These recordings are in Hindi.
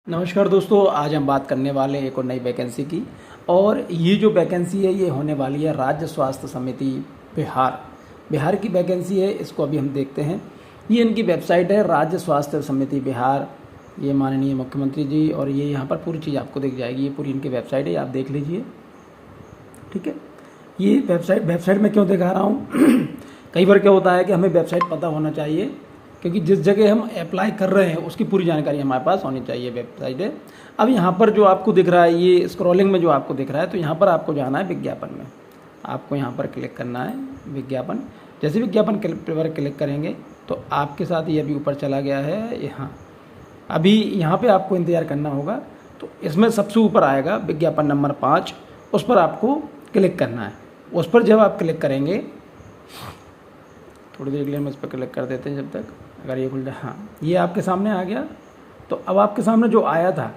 नमस्कार दोस्तों, आज हम बात करने वाले हैं एक और नई वैकेंसी की। और ये जो वैकेंसी है ये होने वाली है राज्य स्वास्थ्य समिति बिहार की वैकेंसी है। इसको अभी हम देखते हैं। ये इनकी वेबसाइट है, राज्य स्वास्थ्य समिति बिहार। ये माननीय मुख्यमंत्री जी, और ये यहाँ पर पूरी चीज़ आपको दिख जाएगी। ये पूरी इनकी वेबसाइट है, आप देख लीजिए। ठीक है, ये वेबसाइट में क्यों दिखा रहा हूँ कई बार क्या होता है कि हमें वेबसाइट पता होना चाहिए, क्योंकि जिस जगह हम अप्लाई कर रहे हैं उसकी पूरी जानकारी हमारे पास होनी चाहिए। वेबसाइट है। अब यहाँ पर जो आपको दिख रहा है, ये स्क्रॉलिंग में जो आपको दिख रहा है, तो यहाँ पर आपको जाना है विज्ञापन में। आपको यहाँ पर क्लिक करना है विज्ञापन। जैसे विज्ञापन पर क्लिक करेंगे तो आपके साथ ये अभी ऊपर चला गया है। यहाँ अभी यहाँ पे आपको इंतज़ार करना होगा। तो इसमें सबसे ऊपर आएगा विज्ञापन नंबर 5, उस पर आपको क्लिक करना है। उस पर जब आप क्लिक करेंगे, थोड़ी देर के लिए हम इस पर क्लिक कर देते हैं जब तक, अगर ये खुल जाए। हाँ, ये आपके सामने आ गया। तो अब आपके सामने जो आया था,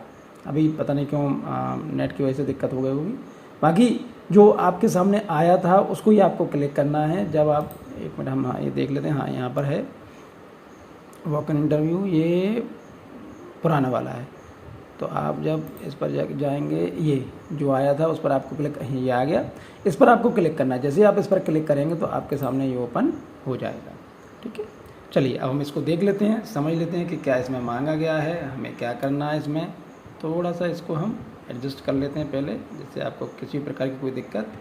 अभी पता नहीं क्यों नेट की वजह से दिक्कत हो गई होगी। बाकी जो आपके सामने आया था उसको ही आपको क्लिक करना है। जब आप, एक मिनट, हम ये देख लेते हैं। हाँ, यहाँ पर है वॉक इन इंटरव्यू, ये पुराना वाला है। तो आप जब इस पर जाएंगे, ये जो आया था उस पर आपको क्लिक, ये आ गया, इस पर आपको क्लिक करना है। जैसे आप इस पर क्लिक करेंगे तो आपके सामने ये ओपन हो जाएगा। ठीक है, चलिए अब हम इसको देख लेते हैं, समझ लेते हैं कि क्या इसमें मांगा गया है, हमें क्या करना है। इसमें थोड़ा सा इसको हम एडजस्ट कर लेते हैं पहले, जिससे आपको किसी प्रकार की कोई दिक्कत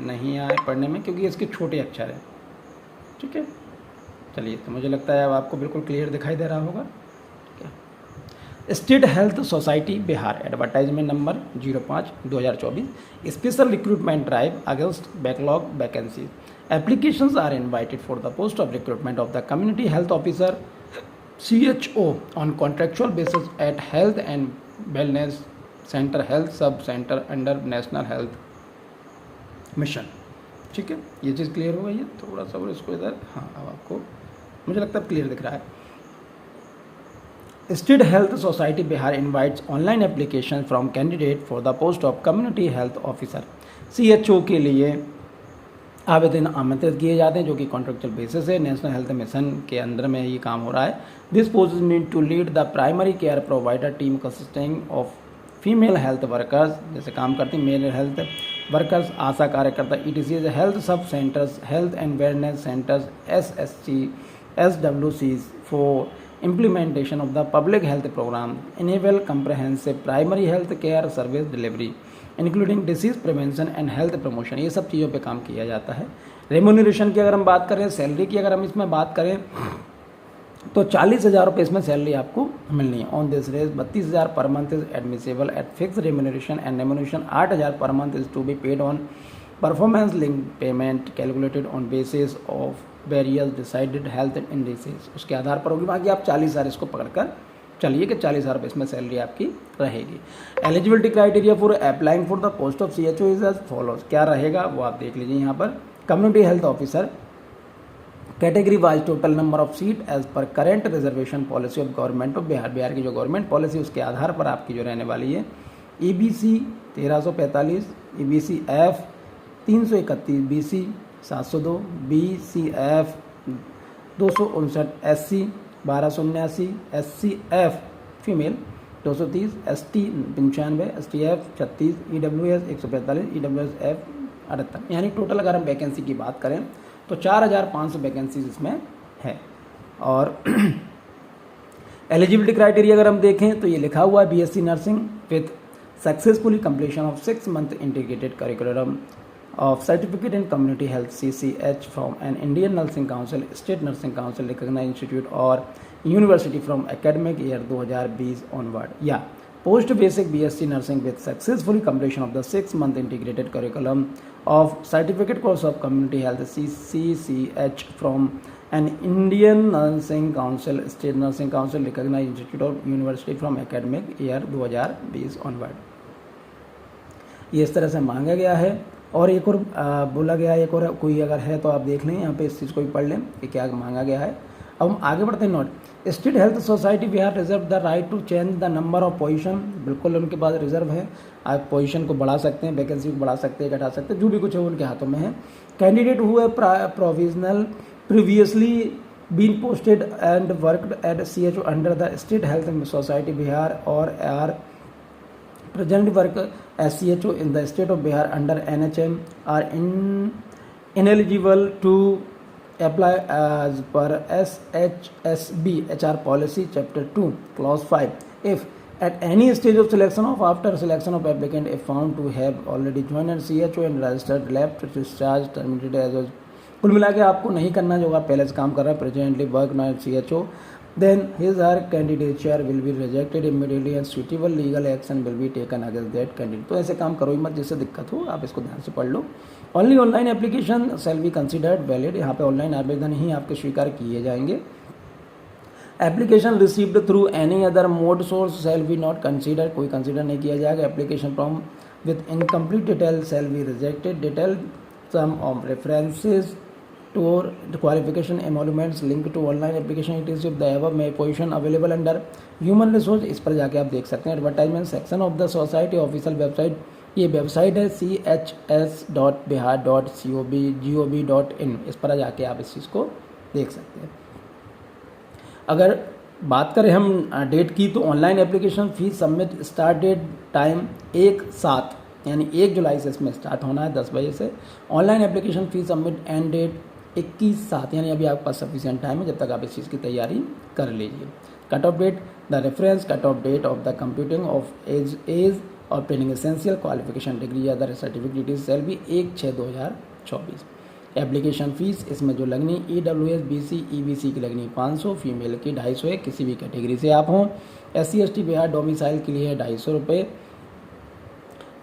नहीं आए पढ़ने में, क्योंकि इसके छोटे अक्षर हैं। ठीक है, चलिए, तो मुझे लगता है अब आपको बिल्कुल क्लियर दिखाई दे रहा होगा। State health society Bihar, advertisement number 05/2024, special recruitment drive against backlog vacancy. Applications are invited for the post of recruitment of the community health officer CHO on contractual basis at health and wellness center, health sub center under national health mission। ठीक है, ये चीज़ क्लियर हो गई है। थोड़ा सा और इसको इधर, हाँ, अब आपको मुझे लगता है क्लियर दिख रहा है। State health society Bihar invites online application from candidate for the post of community health officer. CHO के लिए आवेदन आमंत्रित किए जाते हैं, जो कि कॉन्ट्रेक्चुअल बेसिस है। नेशनल हेल्थ मिशन के अंदर में ये काम हो रहा है। This post need to lead the primary care provider team consisting of female health workers, जैसे काम करती मेल हेल्थ वर्कर्स, आशा कार्यकर्ता, ETC, health sub centres, health and wellness centres, SSC, SWCs for implementation of the public health program, enable comprehensive primary health care service delivery including disease prevention and health promotion। ये सब चीज़ों पे काम किया जाता है। रेम्यूनरेशन की अगर हम बात करें, सैलरी की अगर हम इसमें बात करें, तो 40,000 रुपये इसमें सैलरी आपको मिलनी है। On this rate 32,000 per month is admissible at fix remuneration and remuneration 8,000 per month is to be paid on performance link payment calculated on basis of various decided health indices. उसके आधार पर होगी। बाकी आप 40,000 इसको पकड़कर चलिए कि 40,000 रुपये इसमें सैलरी आपकी रहेगी। Eligibility criteria for applying for the post of CHO is as follows. क्या रहेगा वो आप देख लीजिए। यहाँ पर community health officer, category wise total number of seat as per current reservation policy of government of Bihar. Bihar की जो गवर्नमेंट पॉलिसी उसके आधार पर आपकी जो रहने वाली है। EBC 1345, EBC F 331, BC 702, BCF 259, SC 1279, SCF female 230, ST 95, STF 36, EWS 145, EWSF 78। यानी टोटल अगर हम वैकेंसी की बात करें तो 4,500 वैकेंसीज इसमें है। और एलिजिबिलिटी क्राइटेरिया अगर हम देखें तो ये लिखा हुआ है BSc nursing with successfully completion of 6 month integrated curriculum of certificate in community health CCH from an Indian Nursing Council, State Nursing Council recognized institute or university from academic year 2020 onward, या post basic BSc nursing with successfully completion of the 6 month integrated curriculum of certificate course of community health CCH from an Indian Nursing Council, State Nursing Council recognized institute or university from academic year 2020 onward। ये इस तरह से मांगा गया है। और एक और बोला गया है, एक और कोई अगर है तो आप देख लें, यहाँ पे इस चीज़ को भी पढ़ लें कि क्या मांगा गया है। अब हम आगे बढ़ते हैं। Note, state health society Bihar reserve the right to change the number of position. बिल्कुल उनके पास रिजर्व है, आप पोजीशन को बढ़ा सकते हैं, वैकेंसी को बढ़ा सकते हैं, घटा सकते हैं, जो भी कुछ है उनके हाथों में है। कैंडिडेट हुए provisional previously been posted and worked at CHO under the State Health Society Bihar or are presently work as CHO in the state of Bihar under NHM are ineligible to apply as per SHSB HR policy chapter 2 clause 5 if at any stage of selection of after selection of applicant if found to have already joined CHO and registered left discharge terminated as well. कुल मिला के आपको नहीं करना जो आप पहले से काम कर रहा है presently work night CHO then his or her candidature will be rejected immediately and suitable legal action will be taken against that candidate. तो ऐसे काम करो ही मत जिससे दिक्कत हो, आप इसको ध्यान से पढ़ लो. Only online application shall be considered valid. यहाँ पे ऑनलाइन आवेदन ही आपके स्वीकार किए जाएंगे. Application received through any other mode source shall be not considered. कोई कंसिडर नहीं किया जाएगा. Application from with incomplete details shall be rejected. Detailed sum of references to the qualification emoluments linked to online application it is if the above may position available under human resource. इस पर जाके आप देख सकते हैं. Advertisement section of the society official website, ये वेबसाइट है chs.bihar.gov.in. इस पर जाके आप इस चीज़ को देख सकते हैं. अगर बात करें हम डेट की तो online application fees submit start date time 1/7 यानी 1 जुलाई से इसमें स्टार्ट होना है 10 बजे से. Online application fees submit end date 21/7 यानी अभी आपके पास सफिशिएंट टाइम है जब तक आप इस चीज़ की तैयारी कर लीजिए. Cut off date the reference cut off date of the computing of age और training essential qualification degree other certificate सेल भी 1/6/2024. एप्लीकेशन फ़ीस इसमें जो लगनी EWS BC EBC की लगनी 500, फीमेल की 250 है किसी भी कैटेगरी से आप हों. SC ST बिहार डोमिसाइल के लिए 250 रुपये,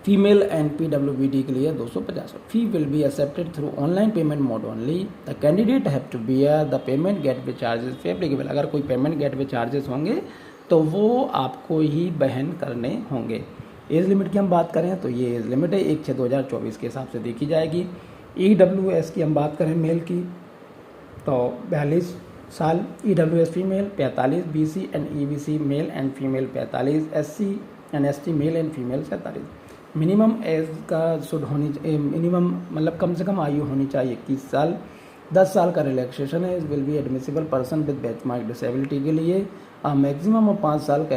फीमेल एंड PWBD के लिए 250. Fee will be accepted through online payment mode only. The candidate have to bear the payment gateway charges applicable. अगर कोई पेमेंट गेटवे चार्जेस होंगे तो वो आपको ही वहन करने होंगे. एज लिमिट की हम बात करें तो ये एज लिमिट है 1/6/2024 के हिसाब से देखी जाएगी. EWS की हम बात करें मेल की तो 42 साल, EWS female 45, BC and EBC male and female 45, SC and ST male and female 47. Minimum age का शुड होनी मिनिमम मतलब कम से कम आयु होनी चाहिए 21 साल. 10 साल का रिलैक्सेशन है. Will be admissible person with benchmark disability के लिए. मैक्सिमम ऑफ 5 साल का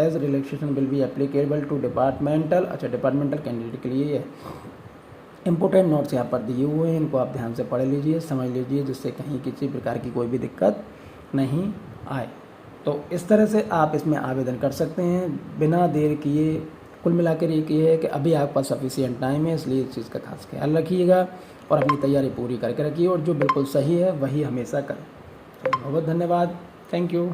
age relaxation will be applicable to departmental. अच्छा डिपार्टमेंटल कैंडिडेट के लिए इंपॉर्टेंट नोट्स यहाँ पर दिए हुए हैं, इनको आप ध्यान से पढ़ लीजिए समझ लीजिए जिससे कहीं किसी प्रकार की कोई भी दिक्कत नहीं आए. तो इस तरह से आप इसमें आवेदन कर सकते हैं बिना देर किए. कुल मिलाकर ये है कि अभी आपके पास सफिशिएंट टाइम है इसलिए इस चीज़ का खास ख्याल रखिएगा और अपनी तैयारी पूरी करके रखिए और जो बिल्कुल सही है वही हमेशा करें. बहुत बहुत धन्यवाद. Thank you.